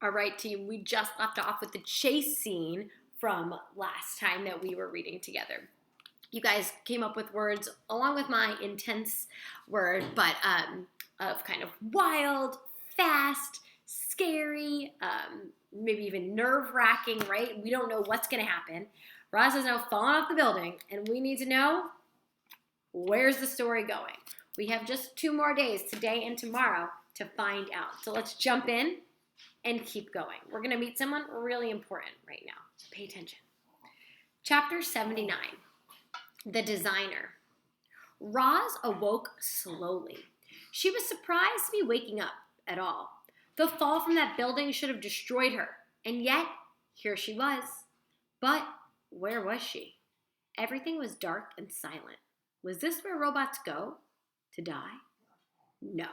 All right, team, we just left off with the chase scene from last time that we were reading together. You guys came up with words along with my intense word, but of kind of wild, fast, scary, maybe even nerve-wracking, right? We don't know what's going to happen. Roz has now fallen off the building, and we need to know, where's the story going? We have just 2 more days, today and tomorrow, to find out. So let's jump in and keep going. We're going to meet someone really important right now. So pay attention. Chapter 79, The Designer. Roz awoke slowly. She was surprised to be waking up at all. The fall from that building should have destroyed her, and yet here she was. But where was she? Everything was dark and silent. Was this where robots go? To die? No.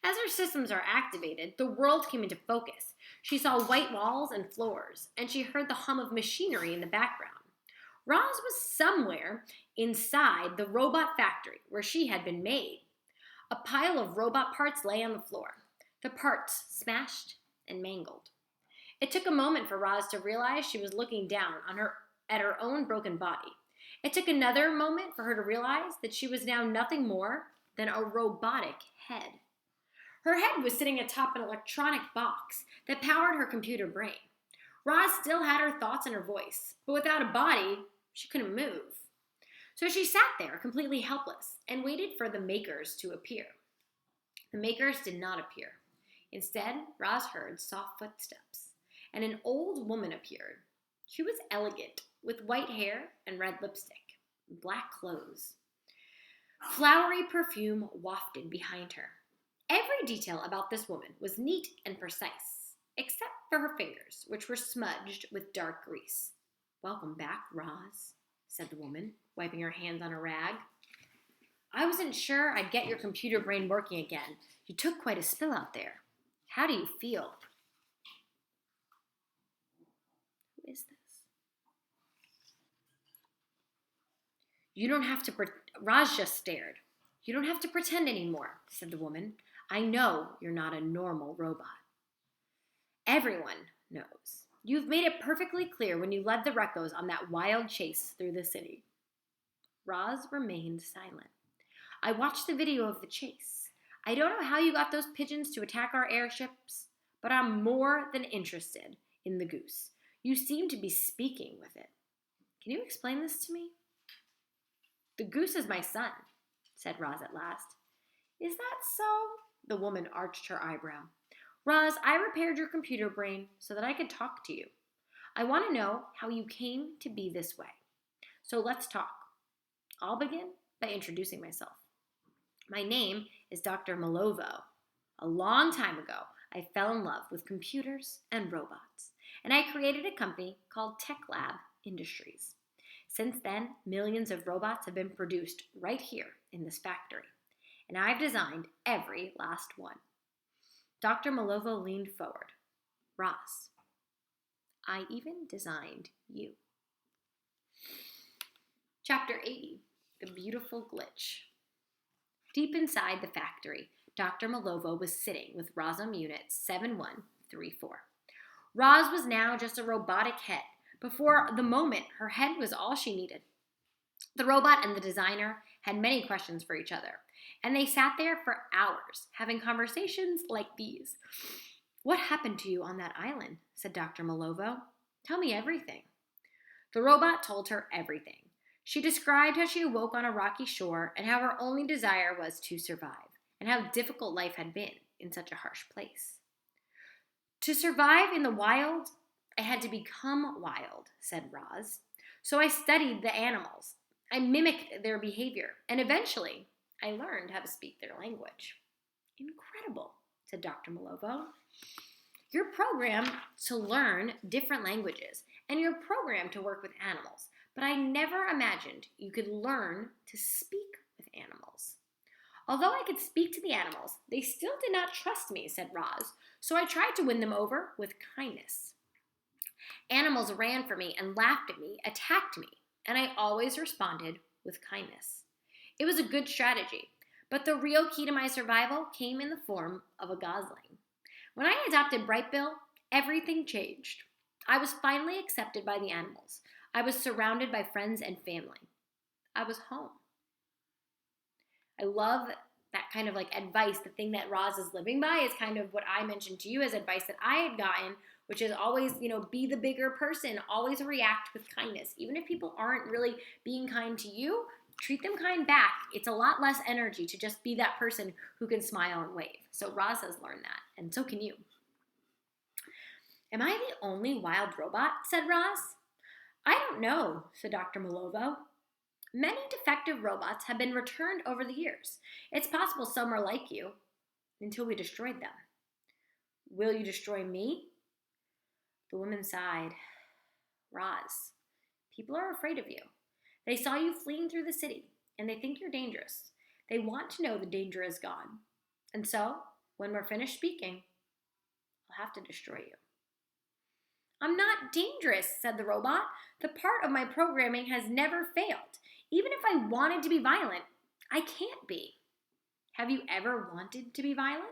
As her systems are activated, the world came into focus. She saw white walls and floors, and she heard the hum of machinery in the background. Roz was somewhere inside the robot factory where she had been made. A pile of robot parts lay on the floor, the parts smashed and mangled. It took a moment for Roz to realize she was looking down at her own broken body. It took another moment for her to realize that she was now nothing more than a robotic head. Her head was sitting atop an electronic box that powered her computer brain. Roz still had her thoughts and her voice, but without a body, she couldn't move. So she sat there, completely helpless, and waited for the makers to appear. The makers did not appear. Instead, Roz heard soft footsteps, and an old woman appeared. She was elegant, with white hair and red lipstick, and black clothes. Flowery perfume wafted behind her. Every detail about this woman was neat and precise, except for her fingers, which were smudged with dark grease. "Welcome back, Roz," said the woman, wiping her hands on a rag. "I wasn't sure I'd get your computer brain working again. You took quite a spill out there. How do you feel?" Who is this? "You don't have to Roz just stared. "You don't have to pretend anymore," said the woman. "I know you're not a normal robot." "Everyone knows. You've made it perfectly clear when you led the Recos on that wild chase through the city." Roz remained silent. "I watched the video of the chase. I don't know how you got those pigeons to attack our airships, but I'm more than interested in the goose. You seem to be speaking with it. Can you explain this to me?" "The goose is my son," said Roz at last. "Is that so?" The woman arched her eyebrow. "Roz, I repaired your computer brain so that I could talk to you. I want to know how you came to be this way. So let's talk. I'll begin by introducing myself. My name is Dr. Malovo. A long time ago, I fell in love with computers and robots, and I created a company called TWRE Industries. Since then, millions of robots have been produced right here in this factory, and I've designed every last one." Dr. Malovo leaned forward. "Roz, I even designed you." Chapter 80, The Beautiful Glitch. Deep inside the factory, Dr. Malovo was sitting with Rosum Unit 7134. Roz was now just a robotic head. Before the moment, her head was all she needed. The robot and the designer had many questions for each other, and they sat there for hours, having conversations like these. "What happened to you on that island?" said Dr. Malovo. "Tell me everything." The robot told her everything. She described how she awoke on a rocky shore and how her only desire was to survive, and how difficult life had been in such a harsh place. "To survive in the wild, I had to become wild," said Roz. "So I studied the animals. I mimicked their behavior, and eventually I learned how to speak their language." "Incredible," said Dr. Malovo. "You're programmed to learn different languages, and you're programmed to work with animals, but I never imagined you could learn to speak with animals." "Although I could speak to the animals, they still did not trust me," said Roz, "so I tried to win them over with kindness. Animals ran for me and laughed at me, attacked me, and I always responded with kindness. It was a good strategy, but the real key to my survival came in the form of a gosling. When I adopted Brightbill, Everything changed. I was finally accepted by the animals. I was surrounded by friends and family. I was home. I love that kind of like advice. The thing that Roz is living by is kind of what I mentioned to you as advice that I had gotten, which is always, be the bigger person, always react with kindness. Even if people aren't really being kind to you, treat them kind back. It's a lot less energy to just be that person who can smile and wave. So Roz has learned that, and so can you. Am I the only wild robot? Said Roz. I don't know, said Dr. Malovo. Many defective robots have been returned over the years. It's possible some are like you, until we destroyed them. Will you destroy me? The woman sighed. Roz, people are afraid of you. They saw you fleeing through the city, and they think you're dangerous. They want to know the danger is gone. And so, when we're finished speaking, I'll have to destroy you. I'm not dangerous, said the robot. The part of my programming has never failed. Even if I wanted to be violent, I can't be. Have you ever wanted to be violent?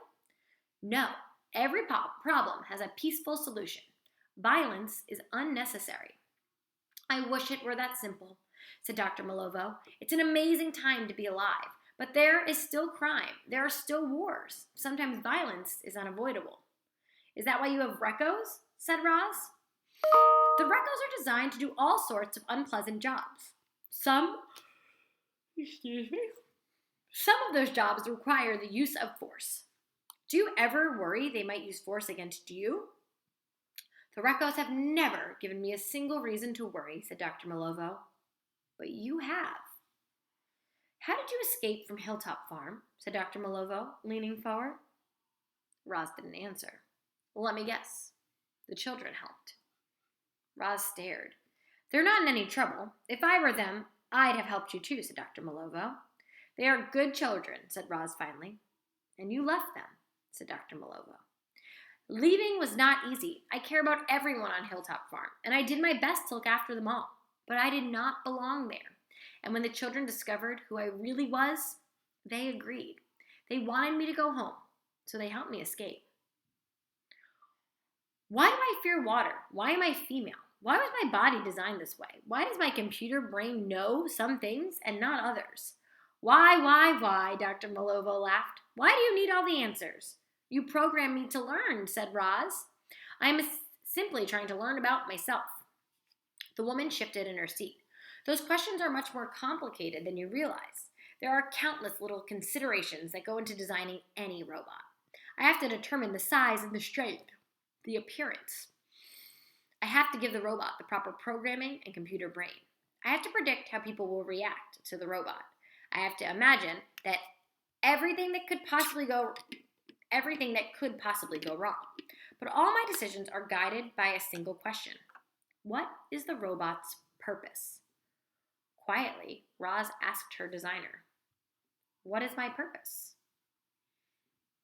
No. Every problem has a peaceful solution. Violence is unnecessary. I wish it were that simple, said Dr. Malovo. It's an amazing time to be alive, but there is still crime. There are still wars. Sometimes violence is unavoidable. Is that why you have recos? Said Roz. The recos are designed to do all sorts of unpleasant jobs. Some of those jobs require the use of force. Do you ever worry they might use force against you? The recos have never given me a single reason to worry, said Dr. Malovo. But you have. How did you escape from Hilltop Farm? Said Dr. Malovo, leaning forward. Roz didn't answer. Let me guess. The children helped. Roz stared. They're not in any trouble. If I were them, I'd have helped you too, said Dr. Malovo. They are good children, said Roz finally. And you left them, said Dr. Malovo. Leaving was not easy. I care about everyone on Hilltop Farm, and I did my best to look after them all. But I did not belong there. And when the children discovered who I really was, they agreed. They wanted me to go home, so they helped me escape. Why do I fear water? Why am I female? Why was my body designed this way? Why does my computer brain know some things and not others? Why, Dr. Malovo laughed. Why do you need all the answers? You programmed me to learn, said Roz. I am simply trying to learn about myself. The woman shifted in her seat. Those questions are much more complicated than you realize. There are countless little considerations that go into designing any robot. I have to determine the size and the strength, the appearance. I have to give the robot the proper programming and computer brain. I have to predict how people will react to the robot. I have to imagine that everything that could possibly go wrong. But all my decisions are guided by a single question. What is the robot's purpose? Quietly, Roz asked her designer, what is my purpose?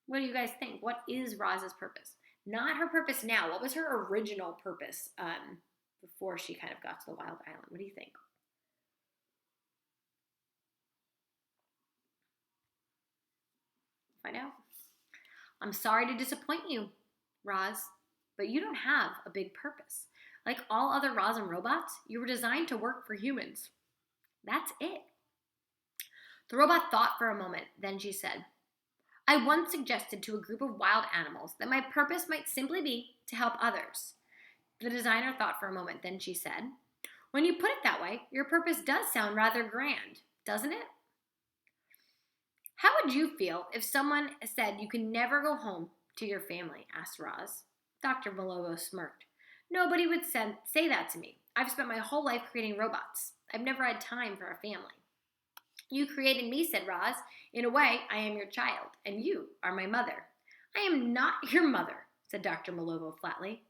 What do you guys think? What is Roz's purpose? Not her purpose now. What was her original purpose before she kind of got to the wild island? What do you think? Find out. I'm sorry to disappoint you, Roz, but you don't have a big purpose. Like all other Roz and robots, you were designed to work for humans. That's it. The robot thought for a moment, then she said, I once suggested to a group of wild animals that my purpose might simply be to help others. The designer thought for a moment, then she said, when you put it that way, your purpose does sound rather grand, doesn't it? How would you feel if someone said you can never go home to your family? Asked Roz. Dr. Malovo smirked. Nobody would say that to me. I've spent my whole life creating robots. I've never had time for a family. You created me, said Roz. In a way, I am your child, and you are my mother. I am not your mother, said Dr. Malovo flatly.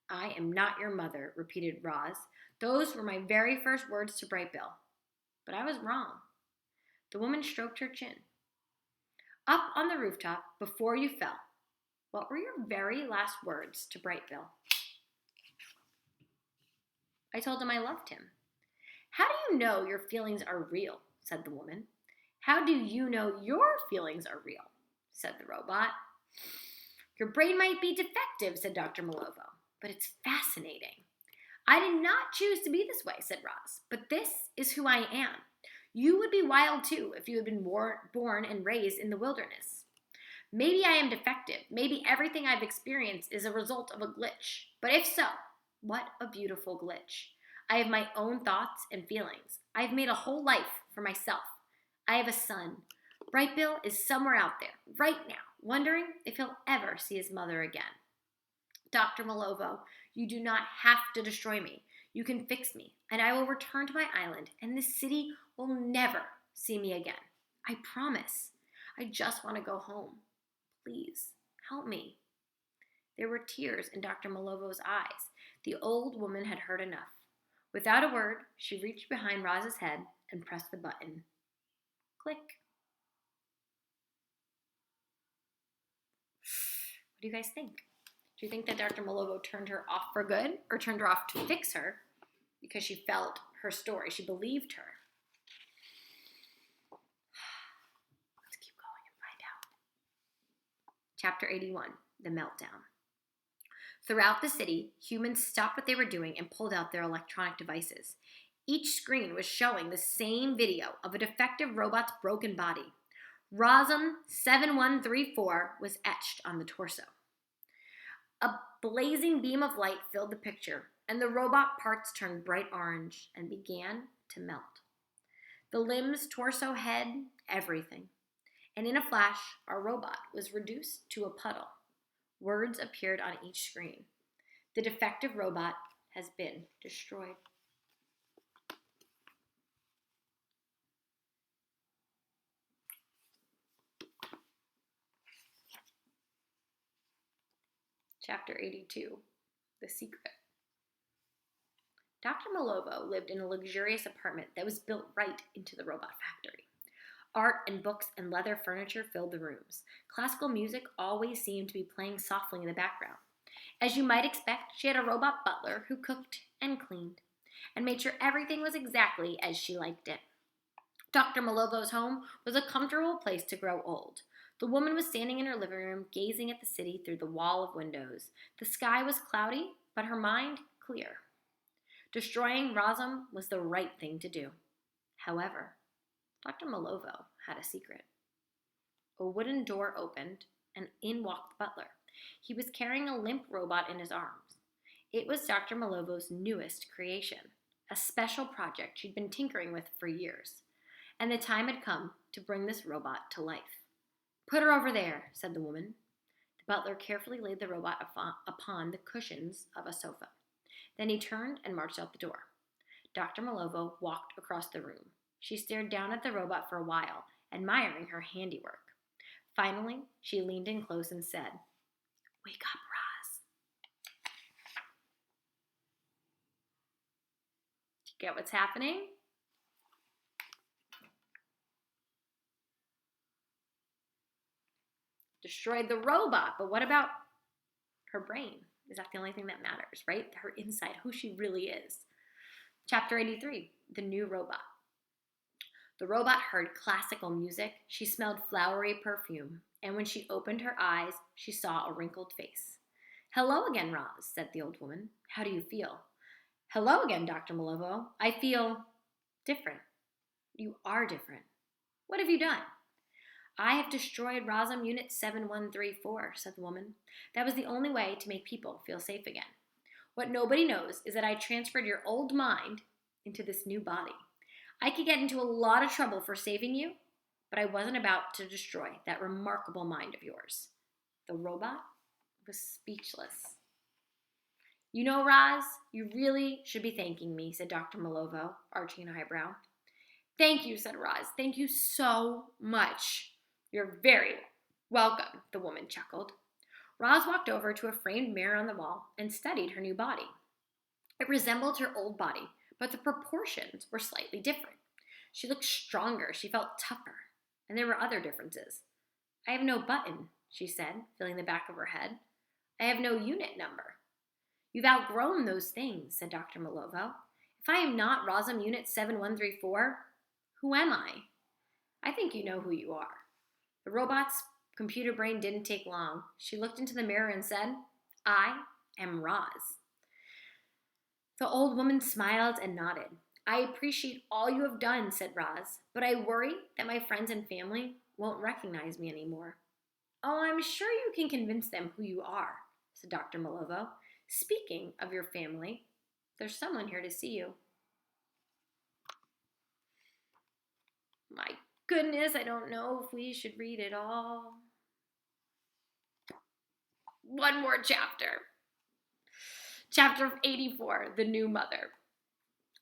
I am not your mother, repeated Roz. Those were my very first words to Bright Bill. But I was wrong. The woman stroked her chin. Up on the rooftop, before you fell, what were your very last words to Bright Bill? I told him I loved him. How do you know your feelings are real? Said the woman. How do you know your feelings are real? Said the robot. Your brain might be defective, said Dr. Malovo, but it's fascinating. I did not choose to be this way, said Roz, but this is who I am. You would be wild too if you had been born and raised in the wilderness. Maybe I am defective. Maybe everything I've experienced is a result of a glitch. But if so, what a beautiful glitch. I have my own thoughts and feelings. I've made a whole life for myself. I have a son. Brightbill is somewhere out there, right now, wondering if he'll ever see his mother again. Dr. Malovo, you do not have to destroy me. You can fix me, and I will return to my island, and this city will never see me again. I promise. I just want to go home. Please, help me. There were tears in Dr. Malovo's eyes. The old woman had heard enough. Without a word, she reached behind Roz's head and pressed the button. Click. What do you guys think? Do you think that Dr. Malovo turned her off for good or turned her off to fix her because she felt her story? She believed her. Let's keep going and find out. Chapter 81, The Meltdown. Throughout the city, humans stopped what they were doing and pulled out their electronic devices. Each screen was showing the same video of a defective robot's broken body. Rosum 7134 was etched on the torso. A blazing beam of light filled the picture, and the robot parts turned bright orange and began to melt. The limbs, torso, head, everything. And in a flash, our robot was reduced to a puddle. Words appeared on each screen. The defective robot has been destroyed. Chapter 82, The Secret. Dr. Malovo lived in a luxurious apartment that was built right into the robot factory. Art and books and leather furniture filled the rooms. Classical music always seemed to be playing softly in the background. As you might expect, she had a robot butler who cooked and cleaned and made sure everything was exactly as she liked it. Dr. Malovo's home was a comfortable place to grow old. The woman was standing in her living room, gazing at the city through the wall of windows. The sky was cloudy, but her mind clear. Destroying Rosum was the right thing to do. However, Dr. Malovo had a secret. A wooden door opened, and in walked the butler. He was carrying a limp robot in his arms. It was Dr. Malovo's newest creation, a special project she'd been tinkering with for years, and the time had come to bring this robot to life. Put her over there, said the woman. The butler carefully laid the robot upon the cushions of a sofa. Then he turned and marched out the door. Dr. Malovo walked across the room. She stared down at the robot for a while, admiring her handiwork. Finally, she leaned in close and said, "Wake up, Roz." Do you get what's happening? Destroyed the robot, but what about her brain? Is that the only thing that matters, right? Her inside, who she really is. Chapter 83, The New Robot. The robot heard classical music. She smelled flowery perfume, and when she opened her eyes, she saw a wrinkled face. "Hello again, Roz," said the old woman. "How do you feel?" "Hello again, Dr. Malovo. I feel different." "You are different. What have you done?" "I have destroyed Rosum Unit 7134, said the woman. "That was the only way to make people feel safe again. What nobody knows is that I transferred your old mind into this new body. I could get into a lot of trouble for saving you, but I wasn't about to destroy that remarkable mind of yours." The robot was speechless. "You know, Roz, you really should be thanking me," said Dr. Malovo, arching an eyebrow. "Thank you," said Roz. "Thank you so much." "You're very welcome," the woman chuckled. Roz walked over to a framed mirror on the wall and studied her new body. It resembled her old body, but the proportions were slightly different. She looked stronger, she felt tougher, and there were other differences. "I have no button," she said, feeling the back of her head. "I have no unit number." "You've outgrown those things," said Dr. Malovo. "If I am not Rosum Unit 7134, who am I?" "I think you know who you are." The robot's Computer brain didn't take long. She looked into the mirror and said, "I am Roz." The old woman smiled and nodded. "I appreciate all you have done," said Roz, "but I worry that my friends and family won't recognize me anymore." "Oh, I'm sure you can convince them who you are," said Dr. Malovo. "Speaking of your family, there's someone here to see you." My goodness, I don't know if we should read it all. One more chapter. Chapter 84, The New Mother.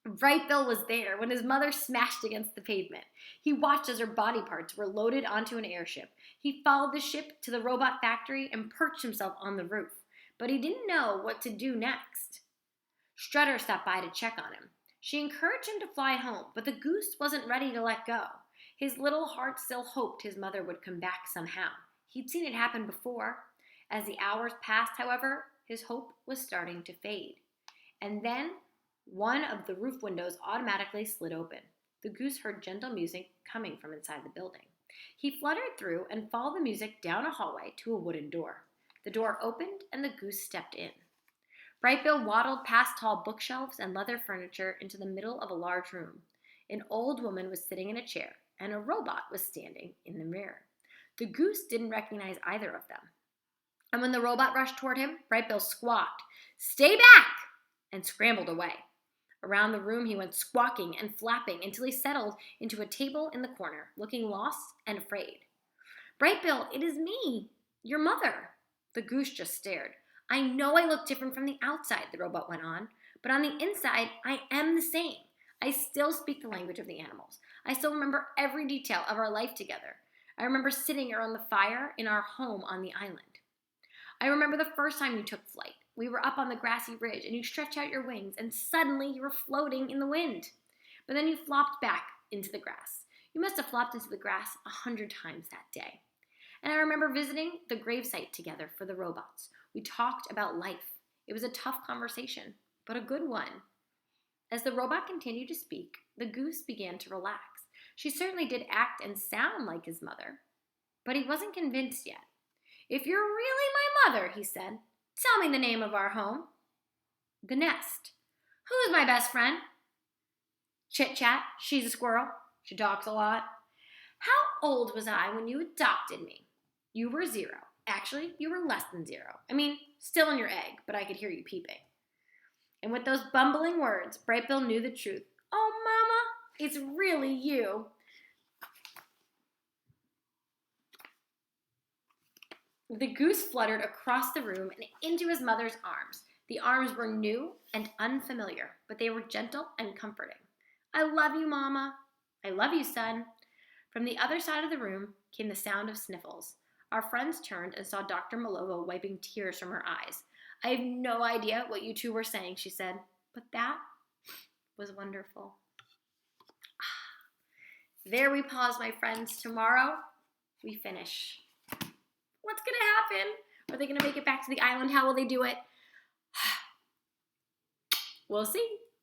Bright Bill was there when his mother smashed against the pavement. He watched as her body parts were loaded onto an airship. He followed the ship to the robot factory and perched himself on the roof, but he didn't know what to do next. Strutter stopped by to check on him. She encouraged him to fly home, but the goose wasn't ready to let go. His little heart still hoped his mother would come back somehow. He'd seen it happen before. As the hours passed, however, his hope was starting to fade. And then one of the roof windows automatically slid open. The goose heard gentle music coming from inside the building. He fluttered through and followed the music down a hallway to a wooden door. The door opened and the goose stepped in. Bright Bill waddled past tall bookshelves and leather furniture into the middle of a large room. An old woman was sitting in a chair, and a robot was standing in the mirror. The goose didn't recognize either of them. And when the robot rushed toward him, Bright Bill squawked, "Stay back!" and scrambled away. Around the room he went squawking and flapping until he settled into a table in the corner, looking lost and afraid. "Bright Bill, it is me, your mother." The goose just stared. "I know I look different from the outside," the robot went on, "but on the inside, I am the same. I still speak the language of the animals. I still remember every detail of our life together. I remember sitting around the fire in our home on the island. I remember the first time you took flight. We were up on the grassy ridge, and you stretched out your wings, and suddenly you were floating in the wind. But then you flopped back into the grass. You must have flopped into the grass 100 times that day. And I remember visiting the gravesite together for the robots. We talked about life. It was a tough conversation, but a good one." As the robot continued to speak, the goose began to relax. She certainly did act and sound like his mother, but he wasn't convinced yet. "If you're really my mother," he said, "tell me the name of our home." "The Nest." "Who's my best friend?" "Chit Chat. She's a squirrel. She talks a lot." "How old was I when you adopted me?" "You were 0. Actually, you were less than 0. I mean, still in your egg, but I could hear you peeping." And with those bumbling words, Bright Bill knew the truth. "Oh, Mama, it's really you." The goose fluttered across the room and into his mother's arms. The arms were new and unfamiliar, but they were gentle and comforting. "I love you, Mama." "I love you, son." From the other side of the room came the sound of sniffles. Our friends turned and saw Dr. Malovo wiping tears from her eyes. "I have no idea what you two were saying," she said, "but that was wonderful." There we pause, my friends. Tomorrow, we finish. What's going to happen? Are they going to make it back to the island? How will they do it? We'll see.